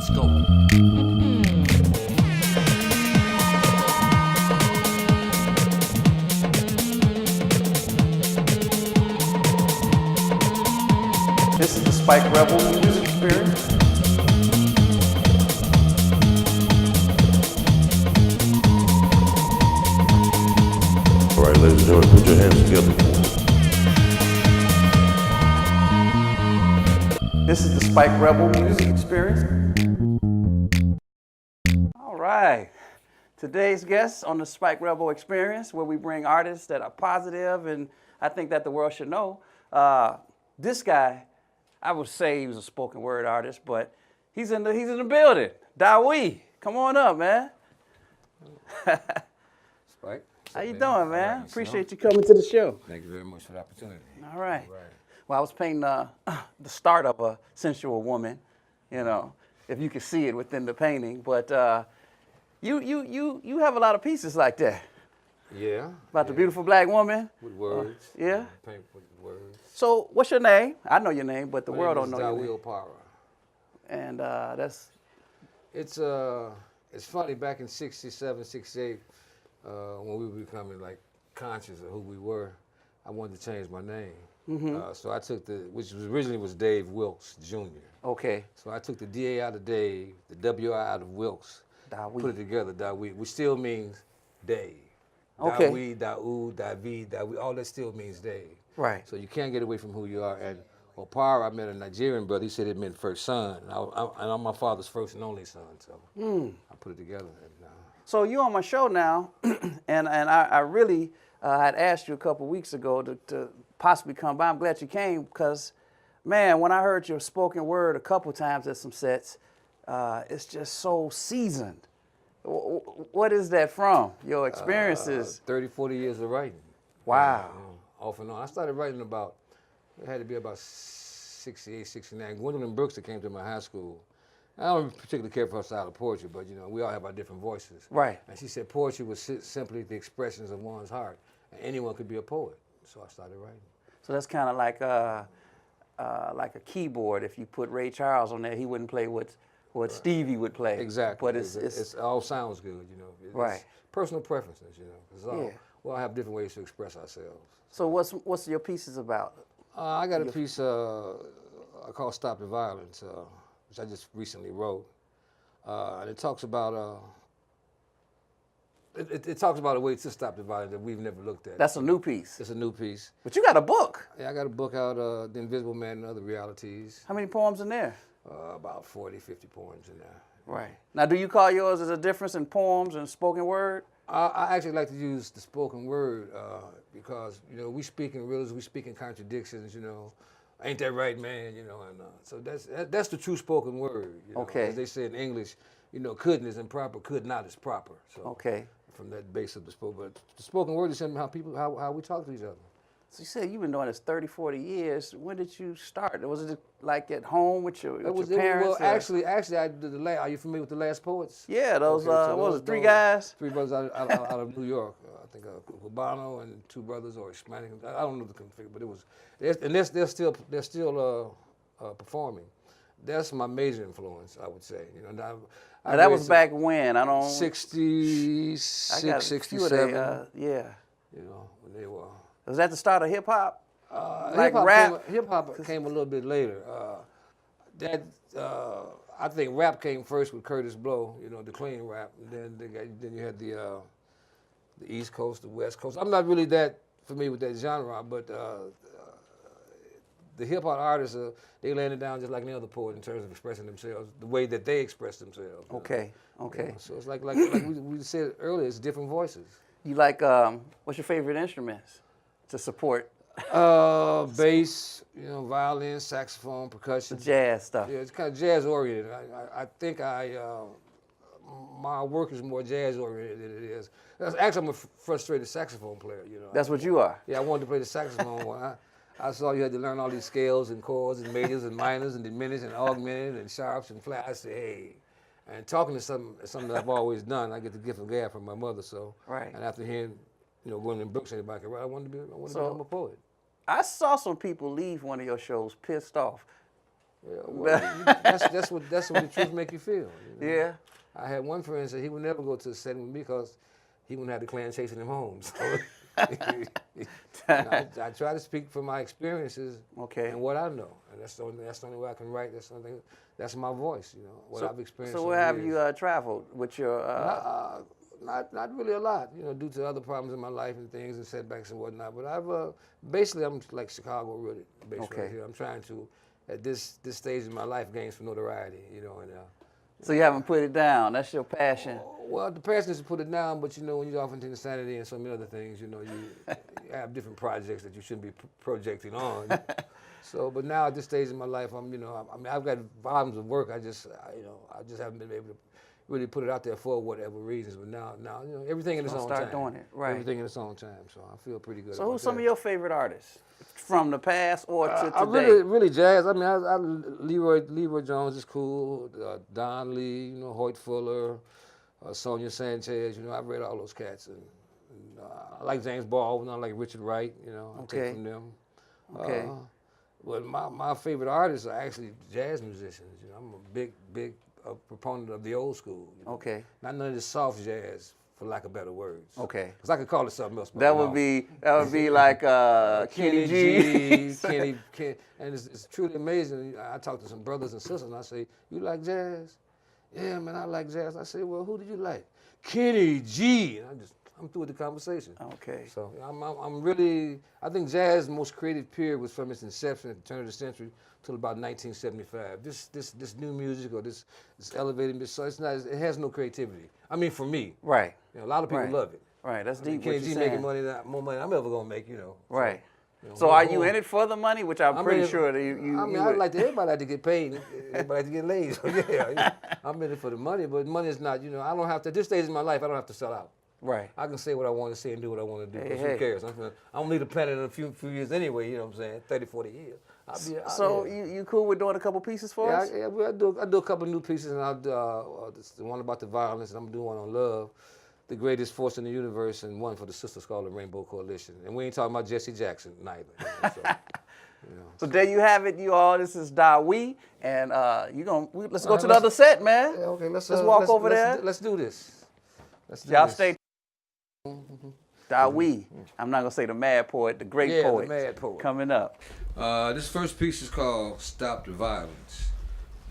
Let's go. This is the Spike Rebel music experience. All right, ladies and gentlemen, put your hands together. This is the Spike Rebel music experience. All right. Today's guest on the Spike Rebel experience, where we bring artists that are positive and I think that the world should know. This guy, I would say he was a spoken word artist, but he's in the building. Dawi, come on up, man. Spike. How you doing, man? Right, Appreciate you coming to the show. Thank you very much for the opportunity. All right. Well, I was painting the start of a sensual woman, you know, if you could see it within the painting. But you have a lot of pieces like that. Yeah. About the beautiful black woman. With words. Yeah. Paint with words. So what's your name? I know your name, but the My world name don't is know your Dawi name. Opara. And that's... It's funny, back in 67, 68, when we were becoming like conscious of who we were, I wanted to change my name. So I took which was originally was Dave Wilkes Jr. Okay. So I took the D-A out of Dave, the W-I out of Wilkes, Dawi. put it together, Dawi, which still means Dave. Okay. Dawi, Da'u, Davi, Dawi, all that still means Dave. Right. So you can't get away from who you are. And Opara, I met a Nigerian brother, he said it meant first son. And I'm my father's first and only son, so I put it together. And, So you on my show now, and I really had asked you a couple weeks ago to possibly come by. I'm glad you came because, man, when I heard your spoken word a couple times at some sets, it's just so seasoned. What is that from? Your experiences? 30, 40 years of writing. Wow. Off and on. I started writing it had to be about 68, 69. Gwendolyn Brooks that came to my high school. I don't particularly care for her style of poetry, but, you know, we all have our different voices. Right. And she said poetry was simply the expressions of one's heart. And anyone could be a poet. So I started writing. So that's kind of like a keyboard. If you put Ray Charles on there, he wouldn't play what Stevie would play. Exactly. But it's it all sounds good, you know. Right. Personal preferences, you know. 'Cause we all have different ways to express ourselves. So what's your pieces about? I got a piece I call Stop the Violence, which I just recently wrote. And it talks about it talks about a way to stop the violence that we've never looked at. That's a new piece. It's a new piece. But you got a book. Yeah, I got a book out, The Invisible Man and Other Realities. How many poems in there? About 40, 50 poems in there. Right. Now, do you call yours as a difference in poems and spoken word? I actually like to use the spoken word because, you know, we speak in riddles, we speak in contradictions, you know. Ain't that right, man? You know, and so that's the true spoken word. You know? Okay. As they say in English, you know, couldn't is improper, could not is proper. So Okay. from that base of the spoken word. The spoken word is simply how we talk to each other. So you said you've been doing this 30, 40 years. When did you start? Was it like at home with your parents? Well, actually, I did are you familiar with the Last Poets? Yeah, those, Okay, so what was it, three guys? Three brothers out of New York. I think Cubano and two brothers, or Hispanic. I don't know the config, but it was, and they're still performing. That's my major influence, I would say. You know, Now, that was back when? I don't... 66, I got a few of 67. yeah. You know, when they were. Was that the start of hip hop? Like Hip-hop rap? Hip-hop came a little bit later. I think rap came first with Curtis Blow, you know, the clean rap. And then you had the East Coast, the West Coast. I'm not really that familiar with that genre, but the hip-hop artists, they landed down just like any other poet in terms of expressing themselves, the way that they express themselves. Okay, okay. You know, so it's like we said earlier, it's different voices. You like, what's your favorite instruments to support? Bass, you know, violin, saxophone, percussion. The jazz stuff. Yeah, it's kind of jazz oriented. I think my work is more jazz oriented than it is. Actually, I'm a frustrated saxophone player. You know. That's what you are. Yeah, I wanted to play the saxophone. When I saw you had to learn all these scales and chords and majors and minors and diminished and augmented and sharps and flat. I said, hey. And talking to something that I've always done. I get the gift of gab from my mother. So. Right. And after hearing, you know, Gwendolyn Brooks anybody can write, I wanted to become a poet. I saw some people leave one of your shows pissed off. Yeah, well, that's what the truth make you feel. You know? Yeah. I had one friend say he would never go to a setting with me because he wouldn't have the Klan chasing him home. So I try to speak from my experiences and what I know, and that's the only way I can write. That's my voice, you know, what I've experienced. So where have you traveled with your? Not really a lot, you know, due to other problems in my life and things and setbacks and whatnot. But I've basically I'm like Chicago really, basically. Right here. I'm trying to at this stage in my life gain some notoriety, you know, and. So you haven't put it down. That's your passion. Well, the passion is to put it down, but you know, when you're off into insanity and so many other things, you know, you have different projects that you shouldn't be projecting on. So, but now at this stage in my life, I've got volumes of work. I just haven't been able to really put it out there for whatever reasons. But now, you know, everything in its own time. Start doing it, right? Everything in its own time. So I feel pretty good. So who's some of your favorite artists from the past or to today? I really jazz. I mean, Leroy Jones is cool. Don Lee, you know, Hoyt Fuller, Sonia Sanchez. You know, I've read all those cats, and I like James Baldwin. I like Richard Wright. You know, I take from them. Okay. But my favorite artists are actually jazz musicians. You know, I'm a big proponent of the old school. You know? Okay. Not none of this soft jazz, for lack of better words. Okay. Because I could call it something else. That would be like Kenny G. Kenny, and it's truly amazing. I talk to some brothers and sisters, and I say, "You like jazz?" "Yeah, man, I like jazz." I say, "Well, who did you like?" "Kenny G." And I'm through with the conversation. Okay. So I'm really, I think jazz's most creative period was from its inception at the turn of the century till about 1975. This new music or this elevated, so it has no creativity. I mean, for me. Right. You know, a lot of people love it. Right. That's deep. Kenny G making money, more money I'm ever gonna make. You know. Right. So, you know, so are you in it for the money? Which I'm pretty sure that you. I'd like everybody like to get paid. Everybody like to get laid. So yeah, I'm in it for the money, but money is not. You know, I don't have to. At this stage in my life, I don't have to sell out. Right. I can say what I want to say and do what I want to do. Who cares? I'm gonna leave the planet in a few years anyway. You know what I'm saying? 30, 40 years. So you cool with doing a couple pieces for us? Yeah, I do a couple new pieces, and I'll do the one about the violence, and I'm doing one on love, the greatest force in the universe, and one for the sisters called the Rainbow Coalition. And we ain't talking about Jesse Jackson neither. You know, so, so there you have it, you all. This is Dawi, and let's go to the other set, man. Yeah, okay, let's walk over there. Let's do this. Y'all stay. Dawi. I'm not gonna say the mad poet, the great poet. The mad poet. Coming up. This first piece is called "Stop the Violence,"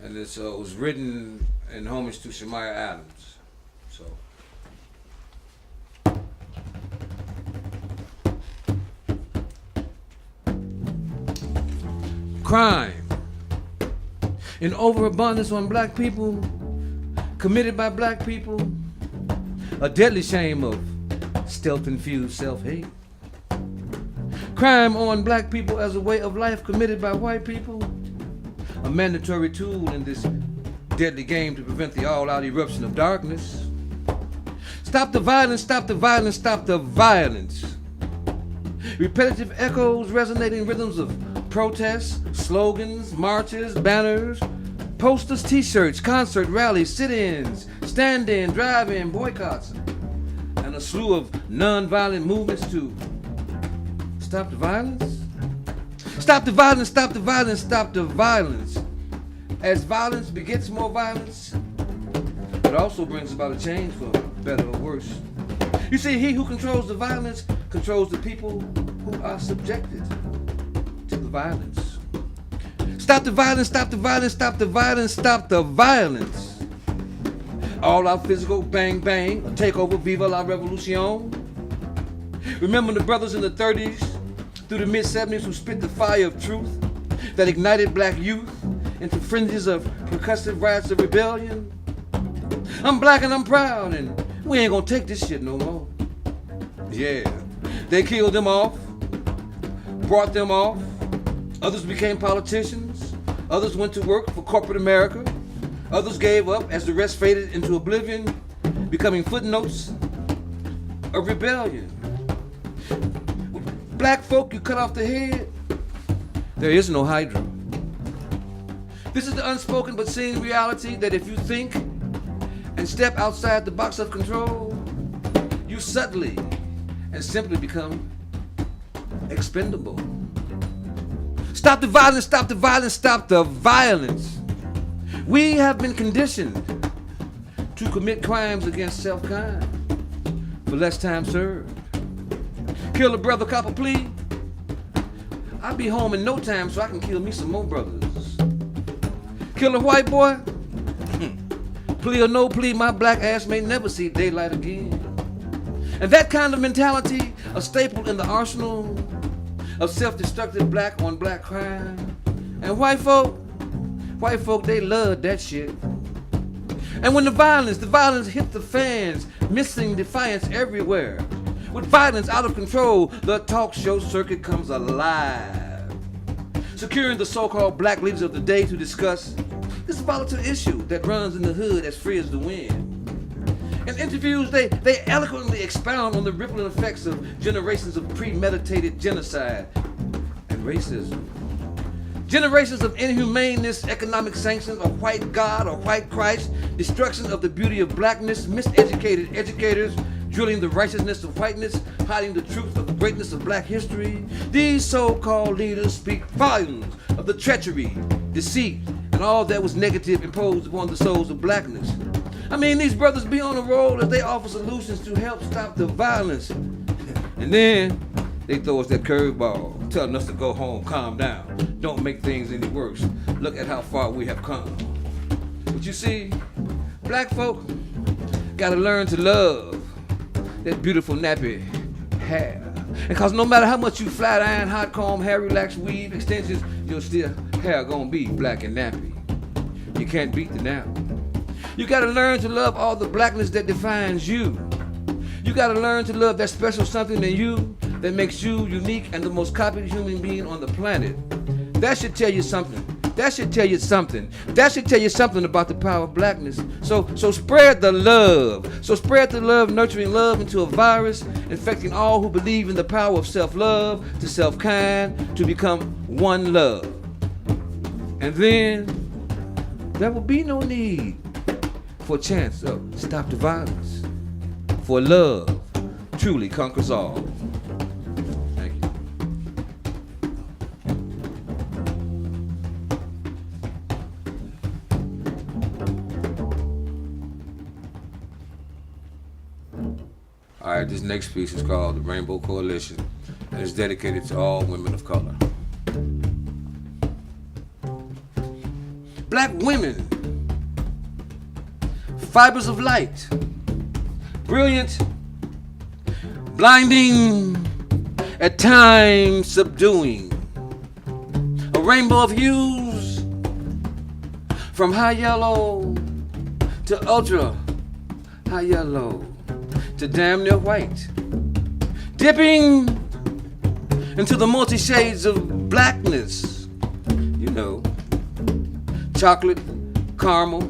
and it was written in homage to Shamaya Adams. So. Crime in overabundance on black people, committed by black people, a deadly shame of stealth-infused self-hate. Crime on black people as a way of life committed by white people, a mandatory tool in this deadly game to prevent the all-out eruption of darkness. Stop the violence, stop the violence, stop the violence. Repetitive echoes, resonating rhythms of protests, slogans, marches, banners, posters, t-shirts, concert rallies, sit-ins, stand-in, drive-in, boycotts, and a slew of non-violent movements to stop the violence. Stop the violence, stop the violence, stop the violence. As violence begets more violence, it also brings about a change for better or worse. You see, he who controls the violence controls the people who are subjected to the violence. Stop the violence, stop the violence, stop the violence, stop the violence. All out physical bang bang, a takeover, viva la revolution. Remember the brothers in the 30s through the mid-70s who spit the fire of truth that ignited black youth into fringes of percussive riots of rebellion? I'm black and I'm proud, and we ain't gonna take this shit no more. Yeah, they killed them off, brought them off. Others became politicians. Others went to work for corporate America. Others gave up as the rest faded into oblivion, becoming footnotes of rebellion. Black folk, you cut off the head, there is no Hydra. This is the unspoken but seen reality that if you think and step outside the box of control, you subtly and simply become expendable. Stop the violence, stop the violence, stop the violence. We have been conditioned to commit crimes against self-kind for less time served. Kill a brother, cop a plea. I'll be home in no time so I can kill me some more brothers. Kill a white boy. Plea or no plea, my black ass may never see daylight again. And that kind of mentality, a staple in the arsenal of self-destructive black on black crime. And white folk, they love that shit. And when the violence hit the fans, missing defiance everywhere. With violence out of control, the talk show circuit comes alive. Securing the so-called black leaders of the day to discuss this volatile issue that runs in the hood as free as the wind. In interviews, they eloquently expound on the rippling effects of generations of premeditated genocide and racism. Generations of inhumaneness, economic sanctions, a white God or white Christ, destruction of the beauty of blackness, miseducated educators, drilling the righteousness of whiteness, hiding the truth of the greatness of black history. These so-called leaders speak volumes of the treachery, deceit, and all that was negative imposed upon the souls of blackness. I mean, these brothers be on a roll as they offer solutions to help stop the violence. And then they throw us that curveball, telling us to go home, calm down, don't make things any worse. Look at how far we have come. But you see, black folk gotta learn to love that beautiful nappy hair. Because no matter how much you flat iron, hot comb, hair relax, weave, extensions, your still hair gonna be black and nappy. You can't beat the nap. You gotta learn to love all the blackness that defines you. You gotta learn to love that special something in you that makes you unique and the most copied human being on the planet. That should tell you something. That should tell you something. That should tell you something about the power of blackness. So spread the love. So spread the love, nurturing love into a virus, infecting all who believe in the power of self-love, to self-kind, to become one love. And then there will be no need for a chance of stop the violence. For love truly conquers all. Thank you. All right, this next piece is called The Rainbow Coalition, and it's dedicated to all women of color. Black women, fibers of light, brilliant, blinding, at times subduing. A rainbow of hues, from high yellow to ultra high yellow to damn near white, dipping into the multi-shades of blackness. You know, chocolate, caramel,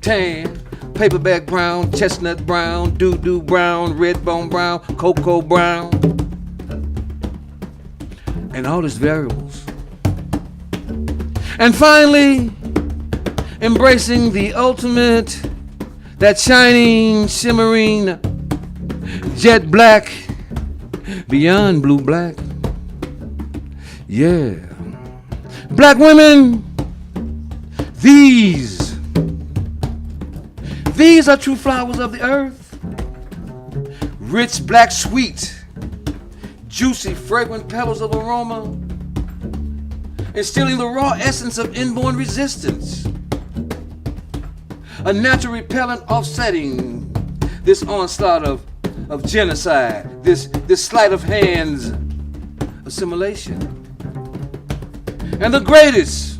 tan, paperback brown, chestnut brown, doo-doo brown, red bone brown, cocoa brown, and all its variables. And finally, embracing the ultimate, that shining, shimmering, jet black, beyond blue black. Yeah. Black women, these are true flowers of the earth. Rich, black, sweet, juicy, fragrant petals of aroma, instilling the raw essence of inborn resistance. A natural repellent offsetting this onslaught of genocide, this sleight of hands assimilation. And the greatest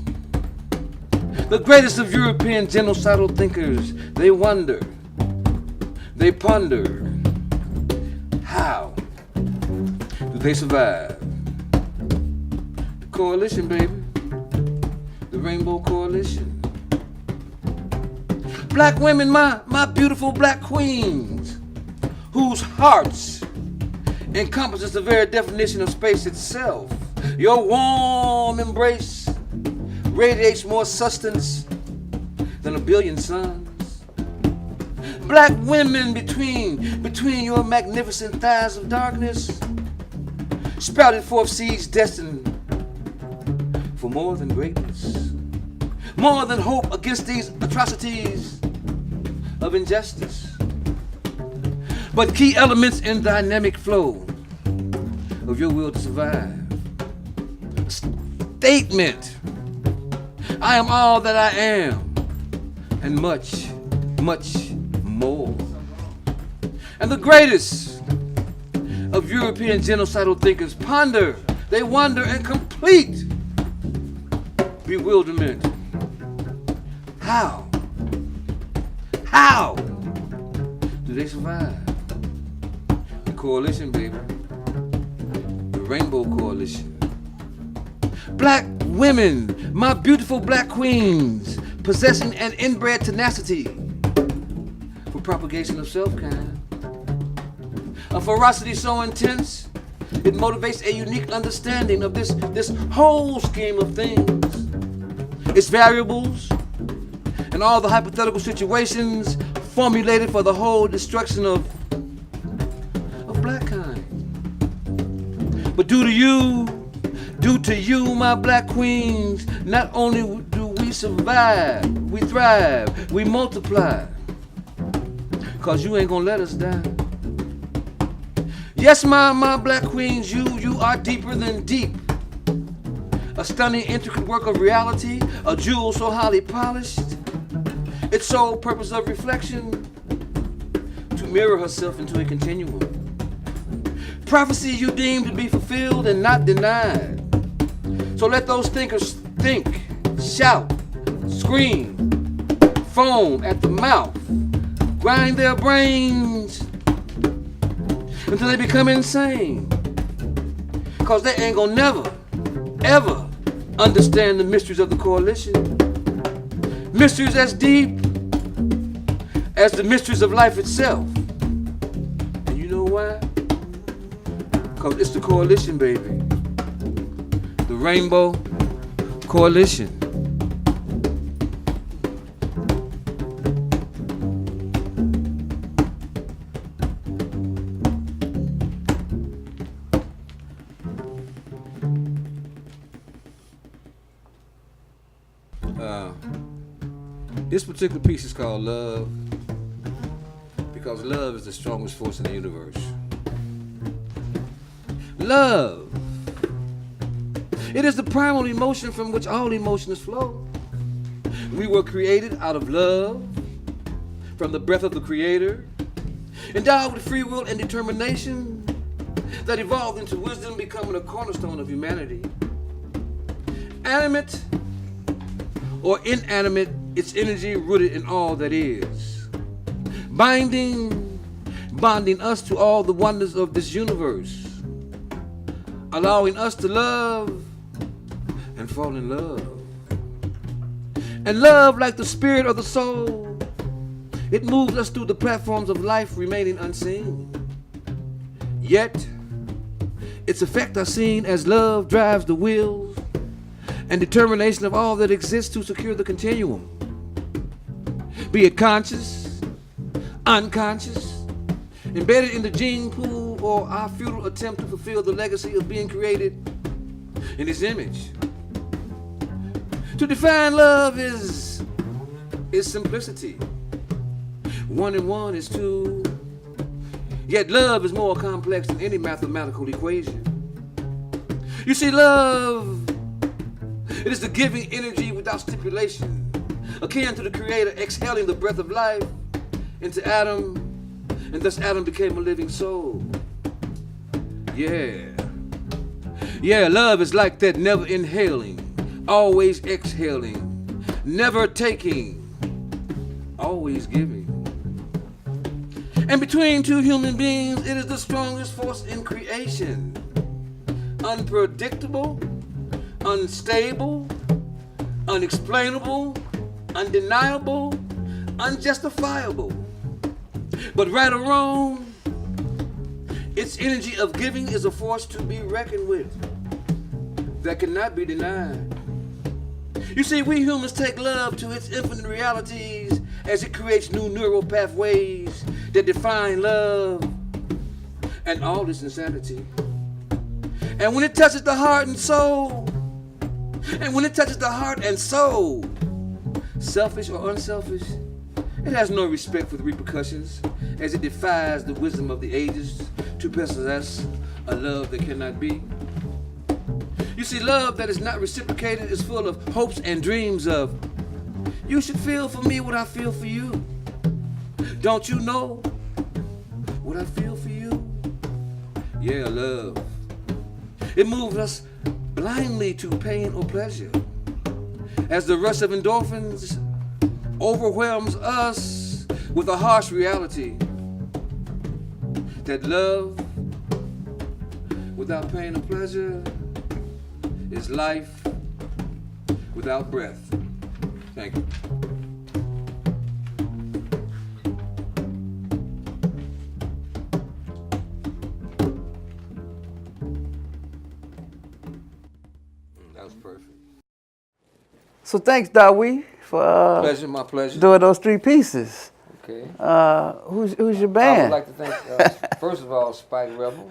of European genocidal thinkers, they wonder, they ponder, how do they survive? The coalition, baby, the Rainbow Coalition. Black women, my beautiful black queens, whose hearts encompasses the very definition of space itself. Your warm embrace radiates more sustenance than a billion suns. Black women, between your magnificent thighs of darkness, sprouted forth seeds destined for more than greatness, more than hope against these atrocities of injustice. But key elements in dynamic flow of your will to survive. Statement: I am all that I am, and much, much more. And the greatest of European genocidal thinkers ponder, they wonder in complete bewilderment. How do they survive? The coalition, baby. The Rainbow Coalition. Black women, my beautiful black queens, possessing an inbred tenacity for propagation of self-kind. A ferocity so intense, it motivates a unique understanding of this whole scheme of things, its variables, and all the hypothetical situations formulated for the whole destruction of black kind. But due to you, my black queens, not only do we survive, we thrive, we multiply. 'Cause you ain't gonna let us die. Yes, my black queens, you are deeper than deep. A stunning, intricate work of reality, a jewel so highly polished, its sole purpose of reflection, to mirror herself into a continuum. Prophecy you deem to be fulfilled and not denied. So let those thinkers think, shout, scream, foam at the mouth, grind their brains until they become insane. 'Cause they ain't gonna never, ever understand the mysteries of the coalition. Mysteries as deep as the mysteries of life itself. And you know why? 'Cause it's the coalition, baby. The Rainbow Coalition. This particular piece is called Love, because love is the strongest force in the universe. Love. It is the primal emotion from which all emotions flow. We were created out of love, from the breath of the Creator, endowed with free will and determination that evolved into wisdom, becoming a cornerstone of humanity. Animate or inanimate, its energy rooted in all that is. Bonding us to all the wonders of this universe, allowing us to love and fall in love. And love, like the spirit of the soul, it moves us through the platforms of life, remaining unseen. Yet, its effects are seen as love drives the wheels and determination of all that exists to secure the continuum. Be it conscious, unconscious, embedded in the gene pool, or our futile attempt to fulfill the legacy of being created in His image. To define love is simplicity. 1 and 1 is 2. Yet love is more complex than any mathematical equation. You see, love, it is the giving energy without stipulation, akin to the Creator exhaling the breath of life into Adam, and thus Adam became a living soul. Yeah, love is like that, never inhaling, always exhaling, never taking, always giving. And between two human beings, it is the strongest force in creation. Unpredictable, unstable, unexplainable, undeniable, unjustifiable. But right or wrong, its energy of giving is a force to be reckoned with that cannot be denied. You see, we humans take love to its infinite realities as it creates new neural pathways that define love and all its insanity. And when it touches the heart and soul, And when it touches the heart and soul, selfish or unselfish, it has no respect for the repercussions, as it defies the wisdom of the ages to possess a love that cannot be. You see, love that is not reciprocated is full of hopes and dreams of, you should feel for me what I feel for you. Don't you know what I feel for you? Yeah, love. It moves us blindly to pain or pleasure, as the rush of endorphins overwhelms us with a harsh reality that love without pain or pleasure is life without breath. Thank you. That was perfect. So thanks, Dawi, for Pleasure, my pleasure. doing those three pieces. Okay. Who's your I band? would like to thank, first of all, Spike Rebel,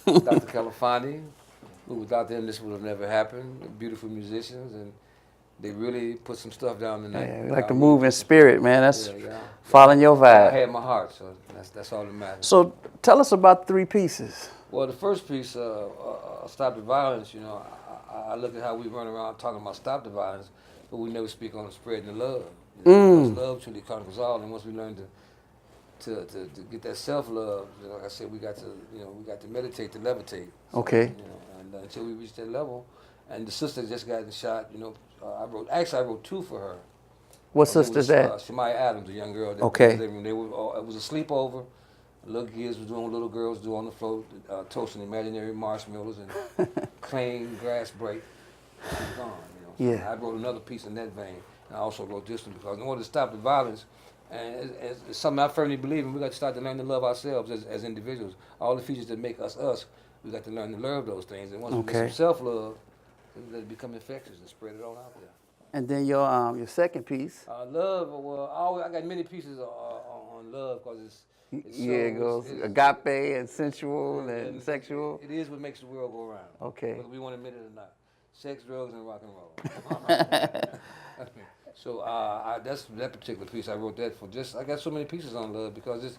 Dr. Califani, who without them this would have never happened. They're beautiful musicians, and they really put some stuff down the night. Yeah, we like to move in spirit, man. That's Yeah. following your I vibe. had my heart, so that's all that matters. So tell us about three pieces. Well, the first piece, Stop the Violence, you know, I look at how we run around talking about stop the violence, but we never speak on spreading the love. You know, because love truly conquers all, and once we learn to get that self-love, you know, like I said, we got to meditate to levitate. So, Okay. You know, and until we reach that level, and the sister just gotten shot, you know, I wrote two for her. What sister's that? Shemaya Adams, a young girl. That Okay. They were, it was a sleepover. Little kids was doing what little girls do on the floor, toasting imaginary marshmallows and clean grass break. She was gone, you know. Yeah. So I wrote another piece in that vein. And I also wrote this one because in order to stop the violence, and it's something I firmly believe in, we got to start to learn to love ourselves as individuals. All the features that make us us, we got to learn to love those things. And once we get some self-love, let it become infectious and spread it all out there. And then your second piece. Love, well, I got many pieces on love because it's Yeah, it goes agape and sensual and sexual. It is what makes the world go around. Okay. Whether we want to admit it or not. Sex, drugs, and rock and roll. So that's that particular piece. I wrote that for I got so many pieces on love because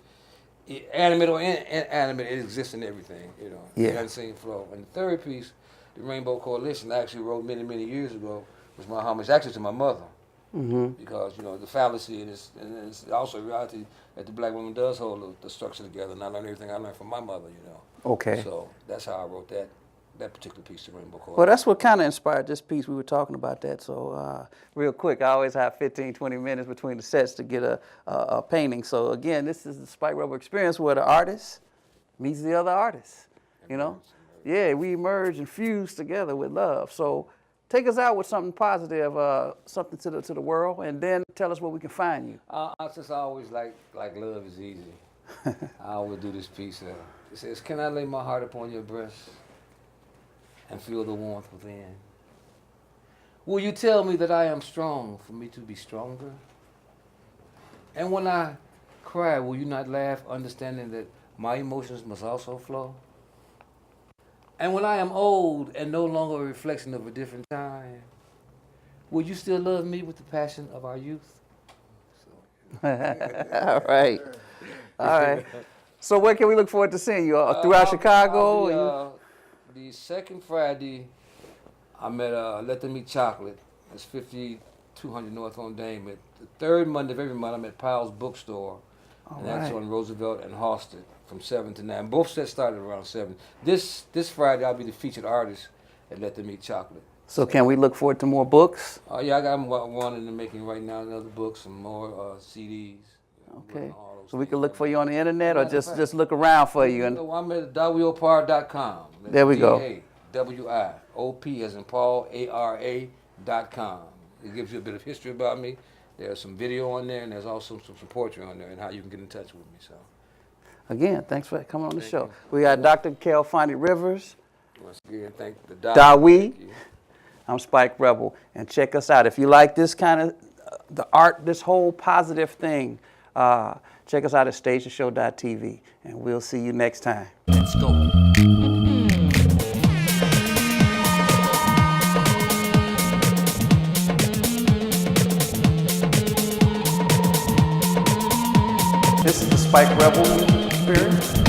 animate or inanimate, it exists in everything, you know. Yeah. The unseen flow. And the third piece, the Rainbow Coalition, I actually wrote many, many years ago, was my homage actually to my mother. Mm-hmm. Because, you know, the fallacy and it's also reality that the black woman does hold the structure together, and I learned everything I learned from my mother, you know. Okay. So that's how I wrote that particular piece, the Rainbow Coalition. Well, that's what kind of inspired this piece. We were talking about that. So real quick, I always have 15, 20 minutes between the sets to get a painting. So again, this is the Spike Rebel experience where the artist meets the other artist, you know? Yeah, we emerge and fuse together with love. So take us out with something positive, something to the world, and then tell us where we can find you. I just always like love is easy. I always do this piece. It says, can I lay my heart upon your breast and feel the warmth within? Will you tell me that I am strong for me to be stronger? And when I cry, will you not laugh, understanding that my emotions must also flow? And when I am old and no longer a reflection of a different time, will you still love me with the passion of our youth? All right. All right. So where can we look forward to seeing you? Throughout Chicago? The second Friday, I'm at Let Them Eat Chocolate. It's 5200 North on Dame. The third Monday of every month, I'm at Powell's Bookstore. And that's on Roosevelt and Halsted from 7 to 9. Both sets started around 7. This Friday, I'll be the featured artist at Let Them Eat Chocolate. So can we look forward to more books? Yeah, I got one in the making right now, another book, some more CDs. Okay. So we can look for you on the internet or just look around for you? And I'm at dawiopar.com. There we go. DAWIOP as in Paul, ARA.com. It gives you a bit of history about me. There's some video on there, and there's also some poetry on there and how you can get in touch with me. So, again, thanks for coming on the show. We got Dr. Califani Rivers. Once again, thank the Dawi. I'm Spike Rebel. And check us out. If you like this kind of, the art, this whole positive thing, check us out at stagetheshow.tv. And we'll see you next time. Let's go. This is the Spike Rebel Experience.